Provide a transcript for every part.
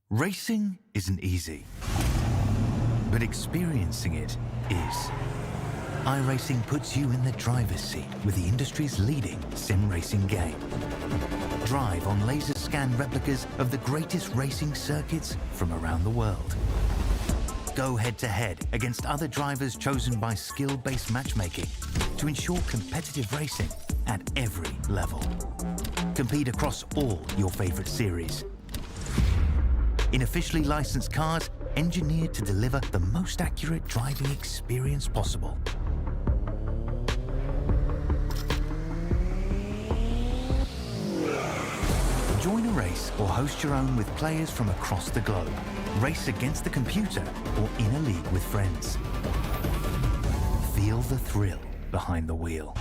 Racing isn't easy, but experiencing it is. iRacing puts you in the driver's seat with the industry's leading sim racing game. Drive on laser scan replicas of the greatest racing circuits from around the world. Go head-to-head against other drivers chosen by skill-based matchmaking to ensure competitive racing at every level. Compete across all your favorite series. In officially licensed cars, engineered to deliver the most accurate driving experience possible. Join a race or host your own with players from across the globe. Race against the computer or in a league with friends. Feel the thrill behind the wheel.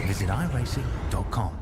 Visit iRacing.com.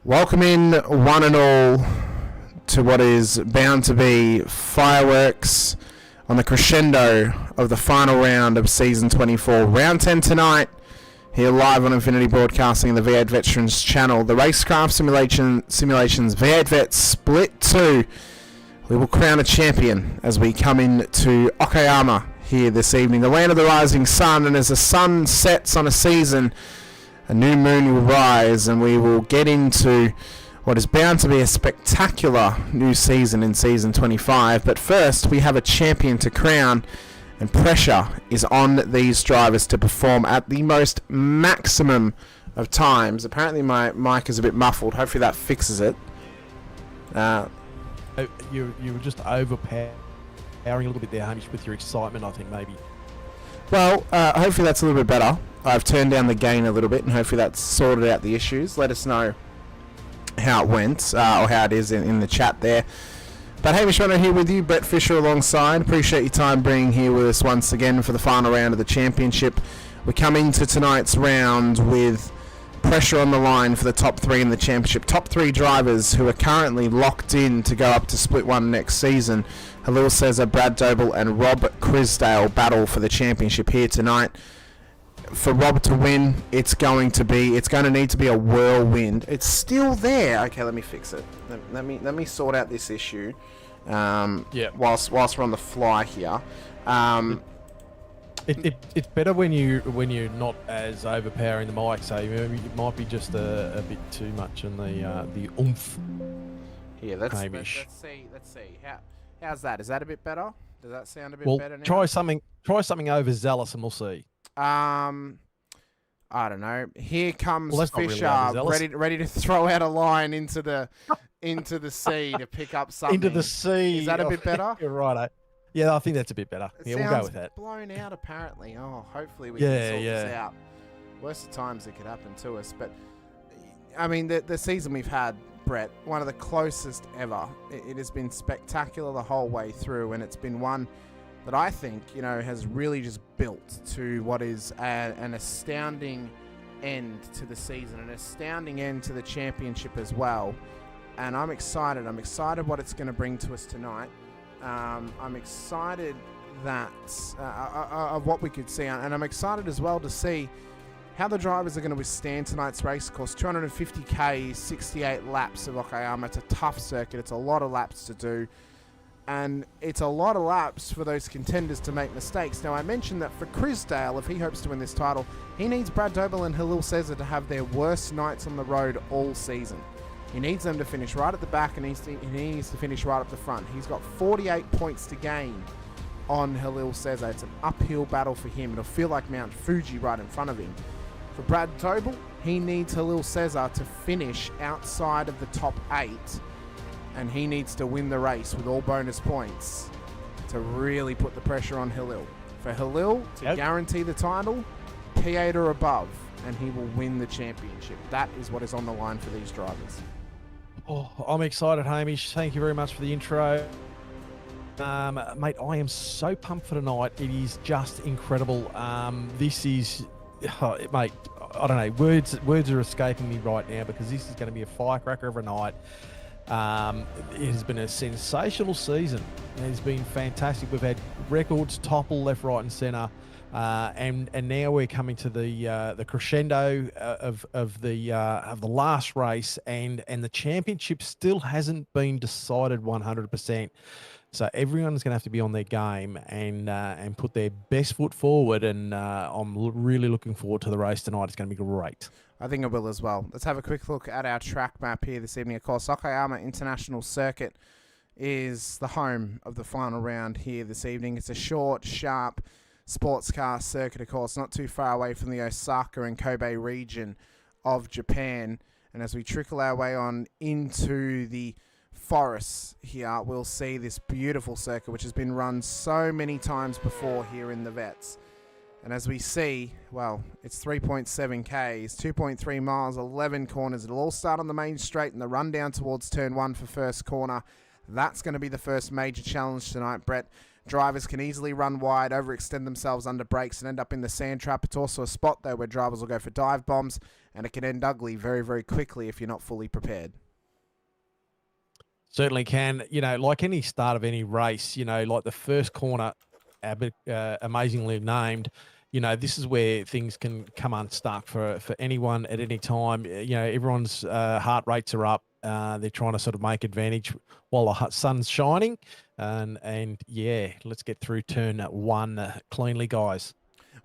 Welcome in, one and all, to what is bound to be fireworks on the crescendo of the final round of Season 24. Round 10 tonight, here live on Infinity Broadcasting, the V8 Veterans channel. The Racecraft Simulations V8 Vets Split 2. We will crown a champion as we come into Okayama here this evening, the land of the rising sun, and as the sun sets on a season, a new moon will rise, and we will get into what is bound to be a spectacular new season in Season 25. But first, we have a champion to crown, and pressure is on these drivers to perform at the most maximum of times. Apparently my mic is a bit muffled. Hopefully that fixes it. You were just overpowering a little bit there, Hamish, with your excitement, I think, maybe. Well, hopefully that's a little bit better. I've turned down the gain a little bit, and hopefully that's sorted out the issues. Let us know how it went, or how it is in the chat there. But Hamish Munro here with you, Brett Fisher alongside. Appreciate your time being here with us once again for the final round of the championship. We come into tonight's round with pressure on the line for the top three in the championship. Top three drivers who are currently locked in to go up to Split 1 next season. Halil Cesar, Brad Doble and Rob Crisdale battle for the championship here tonight. For Rob to win, it's going to need to be a whirlwind. It's still there. Okay, let me fix it. Let me sort out this issue. Whilst we're on the fly here. It's better when you're not as overpowering the mic, so it might be just a bit too much on the oomph. Here, let's Hamish. let's see. How's that? Is that a bit better? Does that sound a bit Well, better now? try something overzealous, and we'll see. I don't know. Here comes Well, that's not really Fisher, overzealous. ready to throw out a line into the sea to pick up something. Into the sea. Is that a bit better? You're right. Yeah, I think that's a bit better. It Yeah, we'll go with that. blown out apparently. Oh, hopefully we can sort this out. Worst of times it could happen to us, but I mean the season we've had, Brett, one of the closest ever. It has been spectacular the whole way through, and it's been one that I think, has really just built to what is an astounding end to the season, an astounding end to the championship as well. And I'm excited. I'm excited what it's going to bring to us tonight. I'm excited that of what we could see, and I'm excited as well to see how the drivers are going to withstand tonight's race course. 250k, 68 laps of Okayama. It's a tough circuit. It's a lot of laps to do. And it's a lot of laps for those contenders to make mistakes. Now, I mentioned that for Crisdale, if he hopes to win this title, he needs Brad Doble and Halil Cesar to have their worst nights on the road all season. He needs them to finish right at the back, and he needs to finish right up the front. He's got 48 points to gain on Halil Cesar. It's an uphill battle for him. It'll feel like Mount Fuji right in front of him. For Brad Doble, he needs Halil Cesar to finish outside of the top 8, and he needs to win the race with all bonus points to really put the pressure on Halil. For Halil to guarantee the title, P8 or above, and he will win the championship. That is what is on the line for these drivers. Oh, I'm excited, Hamish. Thank you very much for the intro. Mate, I am so pumped for tonight. It is just incredible. This is, mate, I don't know. Words are escaping me right now because this is going to be a firecracker of a night. It has been a sensational season. It has been fantastic. We've had records topple left, right, and centre, and now we're coming to the crescendo of the last race, and the championship still hasn't been decided 100%. So everyone's going to have to be on their game and put their best foot forward. And I'm really looking forward to the race tonight. It's going to be great. I think it will as well. Let's have a quick look at our track map here this evening. Of course, Okayama International Circuit is the home of the final round here this evening. It's a short, sharp sports car circuit, of course, not too far away from the Osaka and Kobe region of Japan. And as we trickle our way on into the forests here, we'll see this beautiful circuit, which has been run so many times before here in the Vets. And as we see, well, it's 3.7 Ks, 2.3 miles, 11 corners. It'll all start on the main straight and the run down towards turn 1 for first corner. That's going to be the first major challenge tonight, Brett. Drivers can easily run wide, overextend themselves under brakes and end up in the sand trap. It's also a spot, though, where drivers will go for dive bombs, and it can end ugly very, very quickly if you're not fully prepared. Certainly can. Like any start of any race, like the first corner, amazingly named, this is where things can come unstuck for anyone at any time. Everyone's heart rates are up. They're trying to sort of make advantage while the sun's shining. And yeah, let's get through turn 1 cleanly, guys.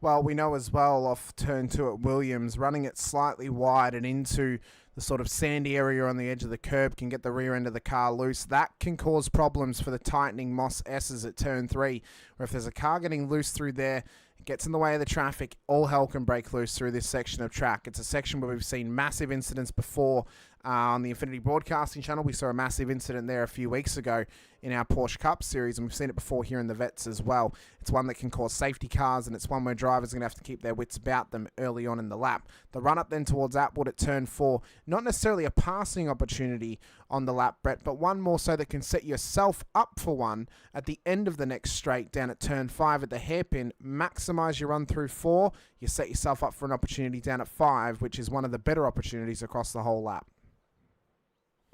Well, we know as well off turn 2 at Williams, running it slightly wide and into the sort of sandy area on the edge of the curb can get the rear end of the car loose. That can cause problems for the tightening Moss S's at turn 3, where if there's a car getting loose through there, it gets in the way of the traffic, all hell can break loose through this section of track. It's a section where we've seen massive incidents before. On the Infinity Broadcasting channel, we saw a massive incident there a few weeks ago in our Porsche Cup series, and we've seen it before here in the Vets as well. It's one that can cause safety cars, and it's one where drivers are going to have to keep their wits about them early on in the lap. The run-up then towards Atwood at turn 4, not necessarily a passing opportunity on the lap, Brett, but one more so that can set yourself up for one at the end of the next straight down at turn 5 at the hairpin. Maximise your run through 4, you set yourself up for an opportunity down at 5, which is one of the better opportunities across the whole lap.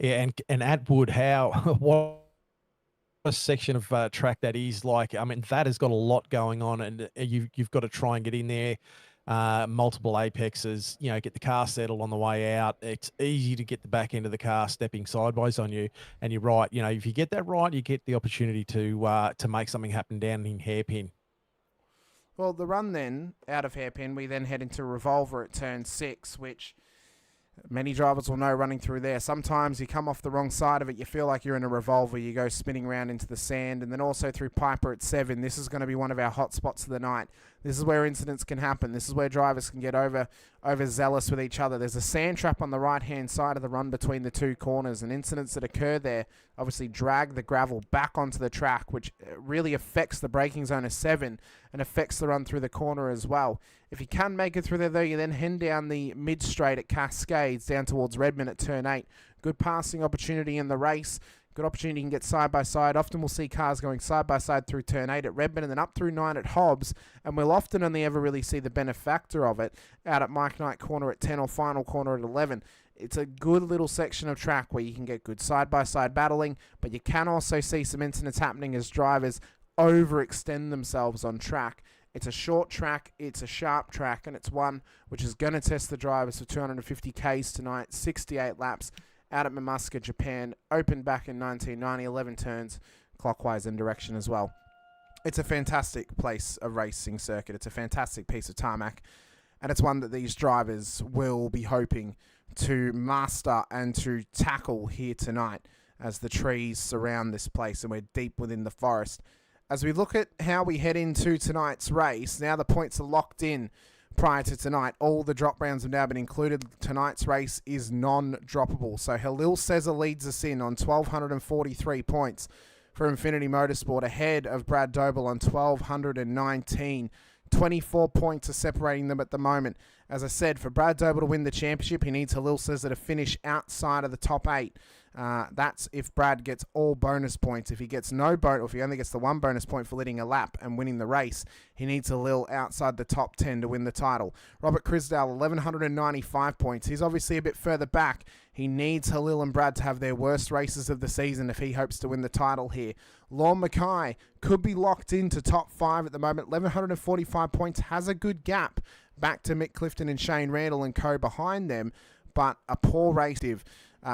Yeah, and Atwood, what a section of track that is. Like, I mean, that has got a lot going on, and you've got to try and get in there, multiple apexes, get the car settled on the way out. It's easy to get the back end of the car stepping sideways on you, and you're right. If you get that right, you get the opportunity to make something happen down in hairpin. Well, the run then, out of hairpin, we then head into Revolver at turn 6, which... Many drivers will know running through there. Sometimes you come off the wrong side of it. You feel like you're in a revolver. You go spinning around into the sand. And then also through Piper at 7. This is going to be one of our hot spots of the night. This is where incidents can happen. This is where drivers can get overzealous with each other. There's a sand trap on the right-hand side of the run between the two corners. And incidents that occur there obviously drag the gravel back onto the track, which really affects the braking zone of 7 and affects the run through the corner as well. If you can make it through there, though, you then head down the mid-straight at Cascades down towards Redmond at turn 8. Good passing opportunity in the race. Good opportunity you can get side by side. Often we'll see cars going side by side through turn 8 at Redmond and then up through 9 at Hobbs. And we'll often only ever really see the benefactor of it out at Mike Knight corner at 10 or final corner at 11. It's a good little section of track where you can get good side by side battling, but you can also see some incidents happening as drivers overextend themselves on track. It's a short track, it's a sharp track, and it's one which is going to test the drivers for 250 Ks tonight, 68 laps out at Mamuska, Japan. Opened back in 1990, 11 turns clockwise in direction as well. It's a fantastic place, a racing circuit. It's a fantastic piece of tarmac, and it's one that these drivers will be hoping to master and to tackle here tonight as the trees surround this place and we're deep within the forest. As we look at how we head into tonight's race, now the points are locked in prior to tonight. All the drop rounds have now been included. Tonight's race is non-droppable. So Halil Cesar leads us in on 1,243 points for Infinity Motorsport, ahead of Brad Doble on 1,219. 24 points are separating them at the moment. As I said, for Brad Doble to win the championship, he needs Halil Cesar to finish outside of the top 8. That's if Brad gets all bonus points. If he gets no bonus, or if he only gets the 1 bonus point for leading a lap and winning the race, he needs Halil outside the top 10 to win the title. Robert Crisdale, 1,195 points. He's obviously a bit further back. He needs Halil and Brad to have their worst races of the season if he hopes to win the title here. Lorne Mackay could be locked into top 5 at the moment. 1,145 points, has a good gap back to Mick Clifton and Shane Randall and co behind them, but a poor race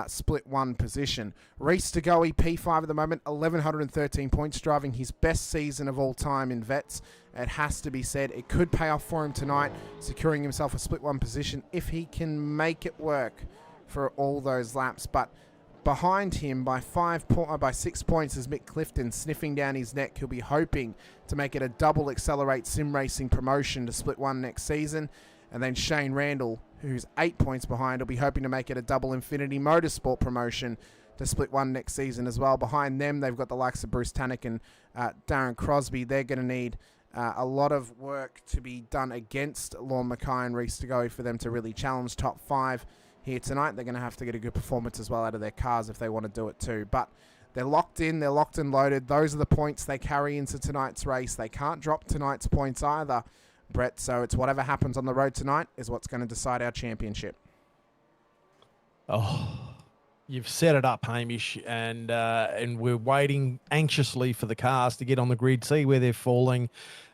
split 1 position. Reese DeGoey, P5 at the moment, 1,113 points, driving his best season of all time in Vets. It has to be said, it could pay off for him tonight, securing himself a split 1 position if he can make it work for all those laps. But behind him by 6 points is Mick Clifton, sniffing down his neck. He'll be hoping to make it a double Accelerate Sim Racing promotion to split 1 next season. And then Shane Randall, who's 8 points behind, will be hoping to make it a double Infinity Motorsport promotion to split 1 next season as well. Behind them, they've got the likes of Bruce Tannick and Darren Crosby. They're going to need a lot of work to be done against Lorne Mackay and Reese DeGoey for them to really challenge top 5 here tonight. They're going to have to get a good performance as well out of their cars if they want to do it too. But they're locked in, they're locked and loaded. Those are the points they carry into tonight's race. They can't drop tonight's points either, Brett. So it's whatever happens on the road tonight is what's going to decide our championship. Oh, you've set it up, Hamish, and we're waiting anxiously for the cars to get on the grid, see where they're falling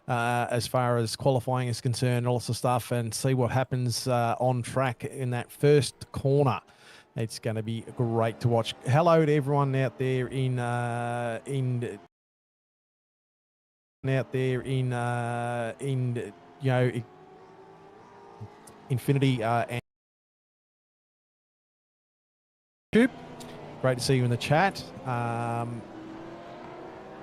as far as qualifying is concerned, all sorts of stuff, and see what happens on track in that first corner. It's going to be great to watch. Hello to everyone out there in Infinity and YouTube. Great to see you in the chat.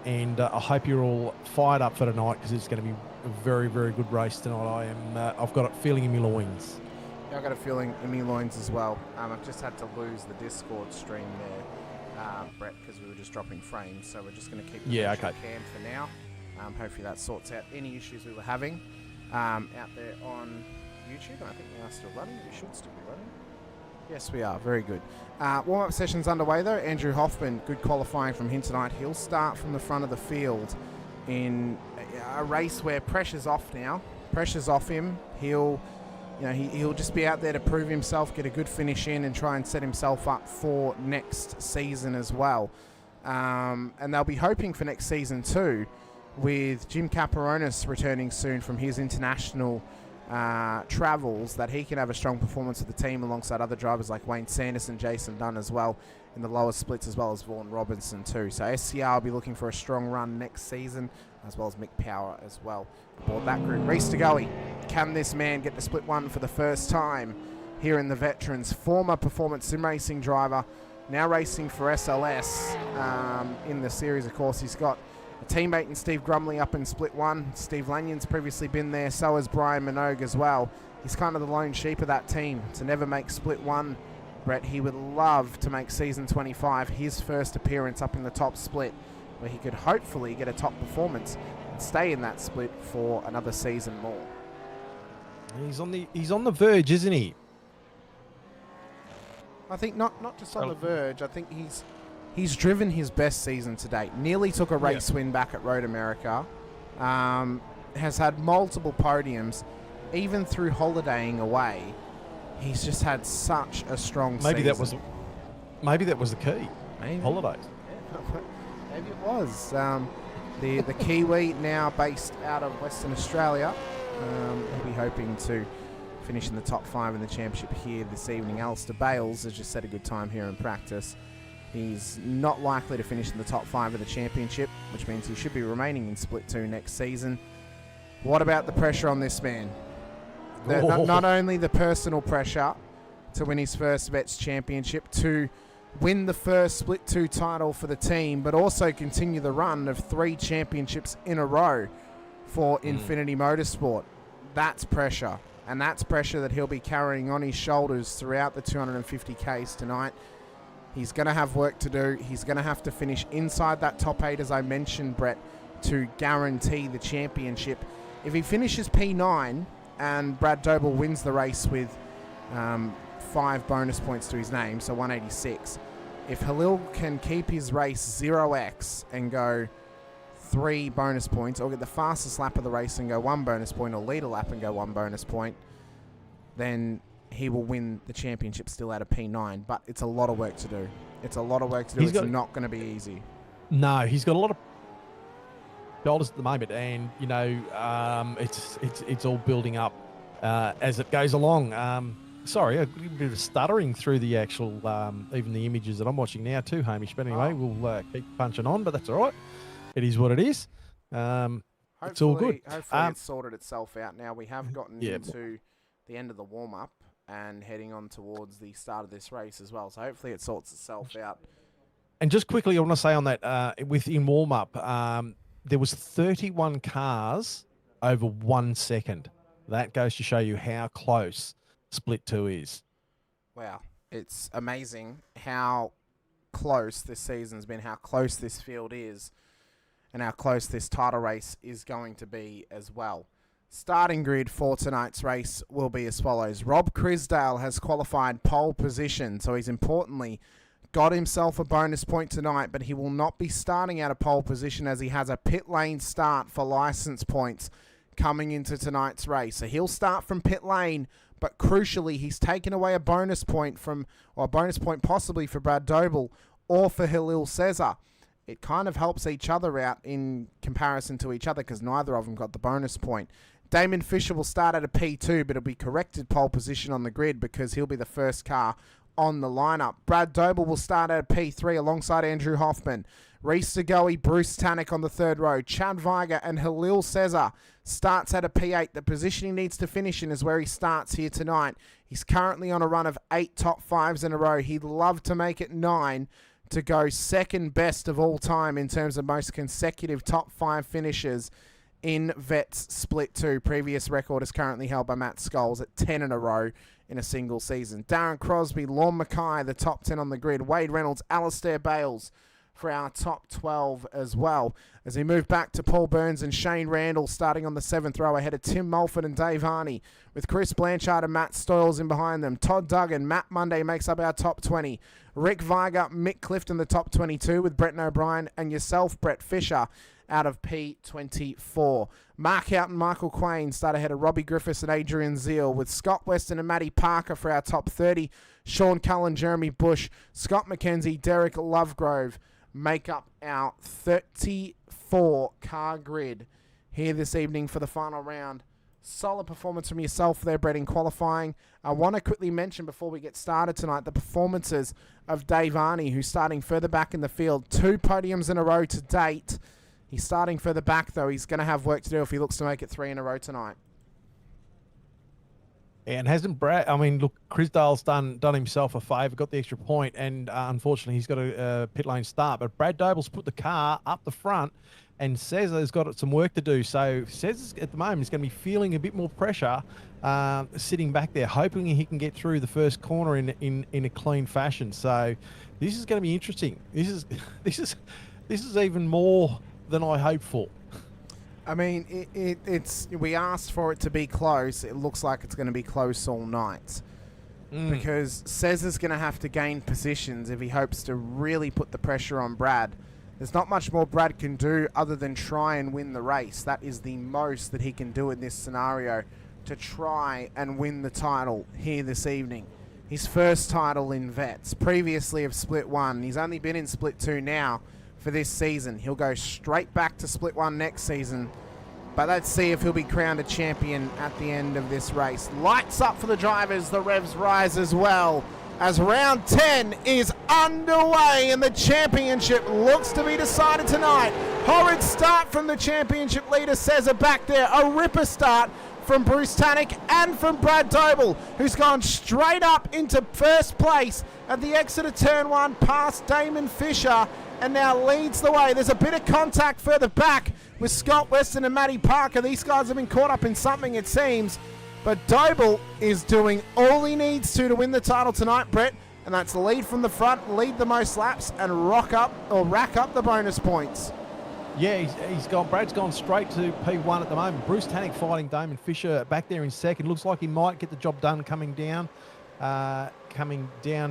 And I hope you're all fired up for tonight, because it's going to be a very, very good race tonight. I've got a feeling in my loins. Yeah, I've got a feeling in my loins as well. I've just had to lose the Discord stream there, Brett, because we were just dropping frames. So we're just going to keep the cam for now. Hopefully that sorts out any issues we were having out there on YouTube. I think we are still running. We should still be running. Yes, we are. Very good. Warm-up session's underway, though. Andrew Hoffman, good qualifying from him tonight. He'll start from the front of the field in a race where pressure's off now. Pressure's off him. He'll just be out there to prove himself, get a good finish in, and try and set himself up for next season as well. And they'll be hoping for next season too, with Jim Caperonis returning soon from his international travels, that he can have a strong performance with the team alongside other drivers like Wayne Sanderson, Jason Dunn as well in the lower splits, as well as Vaughan Robinson too. So SCR will be looking for a strong run next season, as well as Mick Power as well aboard that group. Reese DeGoey, can this man get to split 1 for the first time here in the Veterans. Former performance sim racing driver, now racing for SLS in the series. Of course, he's got a teammate in Steve Grumley up in Split 1. Steve Lanyon's previously been there, so has Brian Minogue as well. He's kind of the lone sheep of that team to never make Split 1. Brett, he would love to make season 25 his first appearance up in the top split, where he could hopefully get a top performance and stay in that split for another season more. He's on the verge, isn't he? I think not just on the verge. I think he's driven his best season to date. Nearly took a race win back at Road America. Has had multiple podiums, even through holidaying away. He's just had such a strong season. Maybe that was the key. Maybe. Holidays. Maybe it was. The Kiwi, now based out of Western Australia, he'll be hoping to finish in the top 5 in the championship here this evening. Alistair Bales has just had a good time here in practice. He's not likely to finish in the top 5 of the championship, which means he should be remaining in Split 2 next season. What about the pressure on this man? Not only the personal pressure to win his first Vets Championship, to win the first Split 2 title for the team, but also continue the run of 3 championships in a row for Infinity Motorsport. That's pressure, and that's pressure that he'll be carrying on his shoulders throughout the 250Ks tonight. He's going to have work to do. He's going to have to finish inside that top 8, as I mentioned, Brett, to guarantee the championship. If he finishes P9 and Brad Doble wins the race with 5 bonus points to his name, so 186. If Halil can keep his race 0x and go 3 bonus points, or get the fastest lap of the race and go 1 bonus point, or lead a lap and go 1 bonus point, then he will win the championship still out of P9. But it's a lot of work to do. It's not going to be easy. No, he's got a lot of shoulders at the moment, and it's all building up as it goes along. Sorry, a little bit of stuttering through the actual even the images that I'm watching now too, Hamish. But anyway, we'll keep punching on, but that's all right. It is what it is. It's all good. Hopefully it's sorted itself out now. We have gotten into the end of the warm-up and heading on towards the start of this race as well. So hopefully it sorts itself out. And just quickly, I want to say on that, in warm-up, there was 31 cars over 1 second. That goes to show you how close Split 2 is. Wow. It's amazing how close this season's been, how close this field is, and how close this title race is going to be as well. Starting grid for tonight's race will be as follows. Rob Crisdale has qualified pole position, so he's importantly got himself a bonus point tonight, but he will not be starting out of pole position as he has a pit lane start for license points coming into tonight's race. So he'll start from pit lane, but crucially, he's taken away a bonus point possibly for Brad Doble or for Halil Cesar. It kind of helps each other out in comparison to each other because neither of them got the bonus point. Damon Fisher will start at a P2, but it'll be corrected pole position on the grid because he'll be the first car on the lineup. Brad Doble will start at a P3 alongside Andrew Hoffman. Reese Segoe, Bruce Tannock on the third row. Chad Weiger and Halil Cesar starts at a P8. The position he needs to finish in is where he starts here tonight. He's currently on a run of 8 top 5s in a row. He'd love to make it 9 to go second best of all time in terms of most consecutive top 5 finishes in Vets Split 2. Previous record is currently held by Matt Scholes at 10 in a row in a single season. Darren Crosby, Lorne Mackay, the top 10 on the grid. Wade Reynolds, Alistair Bales for our top 12 as well. As we move back to Paul Burns and Shane Randall starting on the 7th row ahead of Tim Mulford and Dave Harney, with Chris Blanchard and Matt Stoyles in behind them. Todd Duggan, Matt Monday makes up our top 20. Rick Weiger, Mick Clifton the top 22 with Brett O'Brien and yourself, Brett Fisher, out of P24. Mark Houghton, Michael Quain start ahead of Robbie Griffiths and Adrian Zeal, with Scott Weston and Matty Parker for our top 30. Sean Cullen, Jeremy Bush, Scott McKenzie, Derek Lovegrove make up our 34 car grid here this evening for the final round. Solid performance from yourself there, Brett, in qualifying. I want to quickly mention before we get started tonight the performances of Dave Arney, who's starting further back in the field. 2 podiums in a row to date. He's starting further back, though. He's going to have work to do if he looks to make it 3 in a row tonight. And hasn't Brad? I mean, look, Crisdale's done himself a favour, got the extra point, and unfortunately he's got a pit lane start. But Brad Doble's put the car up the front, and Cesar's got some work to do. So Cesar at the moment is going to be feeling a bit more pressure, sitting back there, hoping he can get through the first corner in a clean fashion. So this is going to be interesting. This is even more than I hoped for. I mean, we asked for it to be close. It looks like it's going to be close all night. Because Cesar's going to have to gain positions if he hopes to really put the pressure on Brad. There's not much more Brad can do other than try and win the race. That is the most that he can do in this scenario, to try and win the title here this evening. His first title in Vets, previously of Split 1. He's only been in Split 2 now for this season. He'll go straight back to Split 1 next season. But let's see if he'll be crowned a champion at the end of this race. Lights up for the drivers. The revs rise as well as round 10 is underway and the championship looks to be decided tonight. Horrid start from the championship leader Cesar back there. A ripper start from Bruce Tannick and from Brad Doble, who's gone straight up into first place at the exit of turn 1 past Damon Fisher and now leads the way. There's a bit of contact further back with Scott Weston and Matty Parker. These guys have been caught up in something, it seems. But Doble is doing all he needs to win the title tonight, Brett. And that's lead from the front, lead the most laps, and rack up the bonus points. Yeah, Brad's gone straight to P1 at the moment. Bruce Tannick fighting Damon Fisher back there in second. Looks like he might get the job done coming down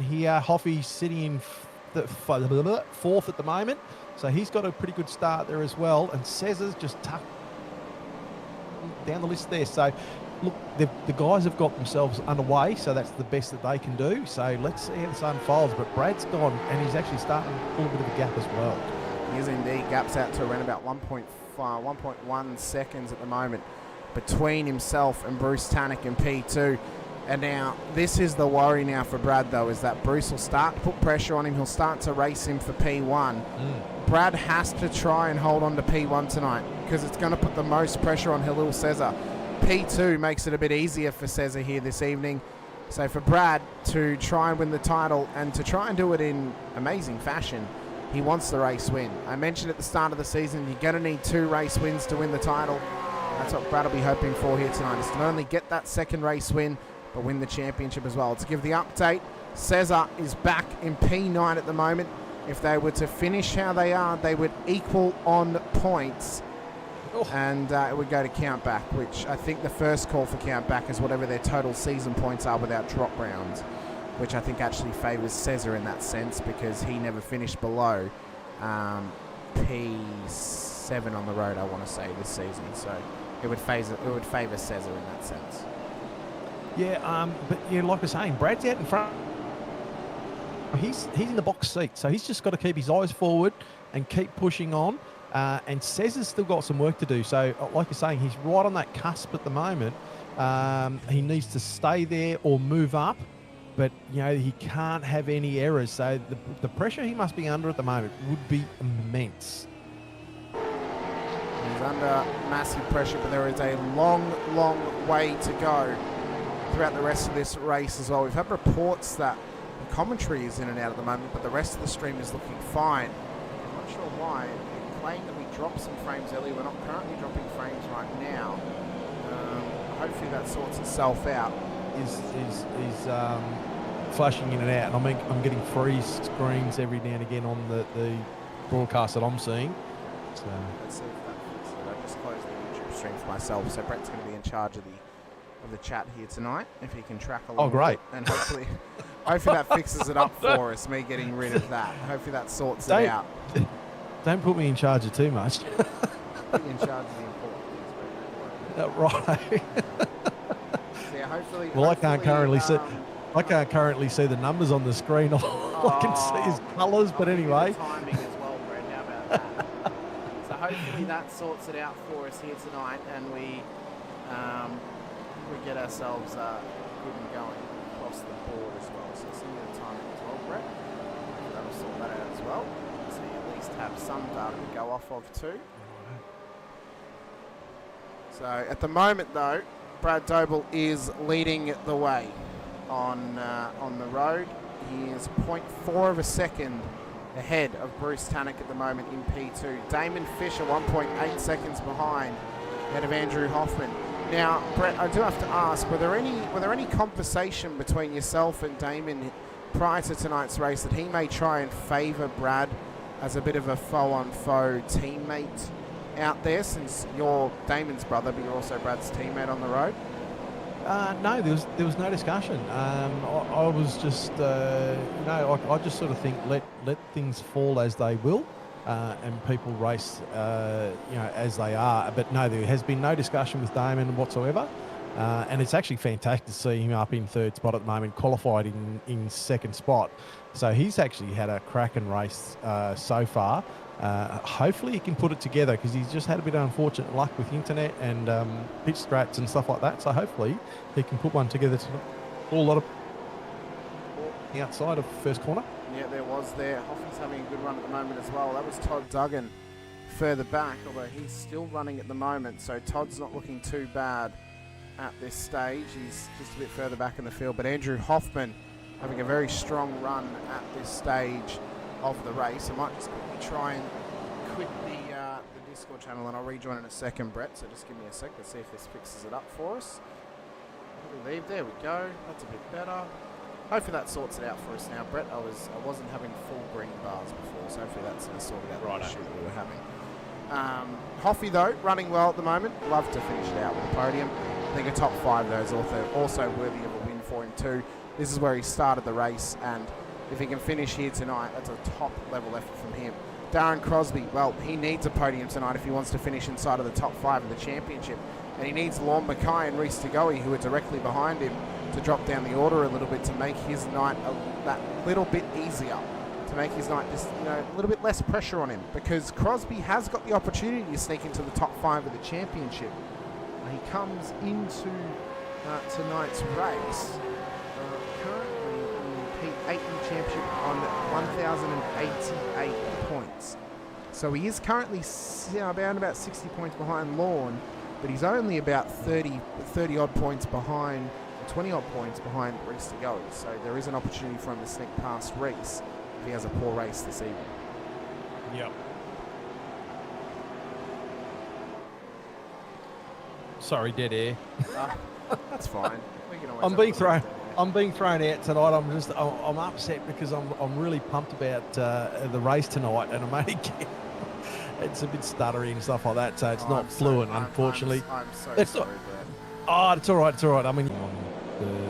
here. Hoffy sitting in fourth at the moment. So he's got a pretty good start there as well. And Cesar's just tucked down the list there. So, look, the guys have got themselves underway, so that's the best that they can do. So let's see how this unfolds. But Brad's gone, and he's actually starting to pull a bit of a gap as well. He is indeed. Gaps out to around about 1.1 seconds at the moment between himself and Bruce Tannick in P2. And now, this is the worry now for Brad, though, is that Bruce will start to put pressure on him. He'll start to race him for P1. Brad has to try and hold on to P1 tonight because it's going to put the most pressure on Halil Cesar. P2 makes it a bit easier for Cesar here this evening. So for Brad to try and win the title and to try and do it in amazing fashion, he wants the race win. I mentioned at the start of the season, you're going to need 2 race wins to win the title. That's what Brad will be hoping for here tonight, is to not only get that second race win, but win the championship as well. To give the update, Cesar is back in P9 at the moment. If they were to finish how they are, they would equal on points. And it would go to count back, which I think the first call for count back is whatever their total season points are without drop rounds, which I think actually favours Cesar in that sense because he never finished below P7 on the road, I want to say, this season. So it would favour Cesar in that sense. Yeah, but yeah, like we're saying, Brad's out in front. He's in the box seat, so he's just got to keep his eyes forward and keep pushing on. And Cesar's still got some work to do. So, like you're saying, he's right on that cusp at the moment. He needs to stay there or move up, but you know he can't have any errors. So the pressure he must be under at the moment would be immense. He's under massive pressure, but there is a long, long way to go throughout the rest of this race as well. We've had reports that the commentary is in and out at the moment, but the rest of the stream is looking fine. I'm not sure why. They claim that we dropped some frames earlier. We're not currently dropping frames right now. Hopefully that sorts itself out. Is flashing in and out, and I'm getting freeze screens every now and again on the broadcast that I'm seeing. So let's see if that fixes it. I just closed the YouTube stream for myself, so Brett's going to be in charge of the chat here tonight, if he can track along. Oh, great. And hopefully that fixes it up for us, me getting rid of that. Hopefully that sorts it out. Don't put me in charge of too much. Put you in charge of the important things, right. So yeah, hopefully. Well, I can't currently see the numbers on the screen. All I can see is colours, but anyway. Timing as well, Brett. How about that? So hopefully that sorts it out for us here tonight, and we get ourselves good and going across the board as well. So send me the timing as well, Brett. That'll sort that out as well. So you at least have some data to go off of too. So at the moment though, Brad Doble is leading the way on the road. He is 0.4 of a second ahead of Bruce Tannock at the moment in P2. Damon Fisher 1.8 seconds behind, ahead of Andrew Hoffman. Now, Brett, I do have to ask, were there any conversation between yourself and Damon prior to tonight's race that he may try and favour Brad as a bit of a foe-on-foe teammate out there, since you're Damon's brother, but you're also Brad's teammate on the road? No, there was no discussion. I was just, I just sort of think let things fall as they will, and people race, as they are. But no, there has been no discussion with Damon whatsoever, and it's actually fantastic to see him up in third spot at the moment, qualified in second spot. So he's actually had a cracking race so far. Hopefully he can put it together, because he's just had a bit of unfortunate luck with internet and pitch strats and stuff like that. So hopefully he can put one together to a lot of the outside of first corner. Yeah, there was there. Hoffman's having a good run at the moment as well. That was Todd Duggan further back, although he's still running at the moment. So Todd's not looking too bad at this stage. He's just a bit further back in the field. But Andrew Hoffman having a very strong run at this stage of the race. I might just quickly try and quit the Discord channel, and I'll rejoin in a second, Brett. So just give me a sec. Let's see if this fixes it up for us. I believe there we go. That's a bit better. Hopefully that sorts it out for us now, Brett. I wasn't having full green bars before, so hopefully that's sorted out the issue that we were having. Hoffy though, running well at the moment. Love to finish it out with a podium. I think a top 5 though is also worthy of a win for him too. This is where he started the race, and if he can finish here tonight, that's a top level effort from him. Darren Crosby, well, he needs a podium tonight if he wants to finish inside of the top 5 of the championship. And he needs Lorne Mackay and Reece Tagoe, who are directly behind him, to drop down the order a little bit to make his night that little bit easier, to make his night just a little bit less pressure on him, because Crosby has got the opportunity to sneak into the top 5 of the championship. He comes into tonight's race currently in P8 in the championship on 1,088 points. So he is currently around about 60 points behind Lorne, but he's only about 30 odd points behind, 20 odd points behind Reece Tagoe. So there is an opportunity for him to sneak past Reece if he has a poor race this evening. Yep. Sorry, dead air. That's fine. We can always I'm have being a thrown. look. I'm being thrown out tonight. I'm upset because I'm really pumped about the race tonight, and I'm only it's a bit stuttery and stuff like that, so it's not fluent, unfortunately. I'm so It's sorry, not- Brett. Oh, it's all right. It's all right. I mean,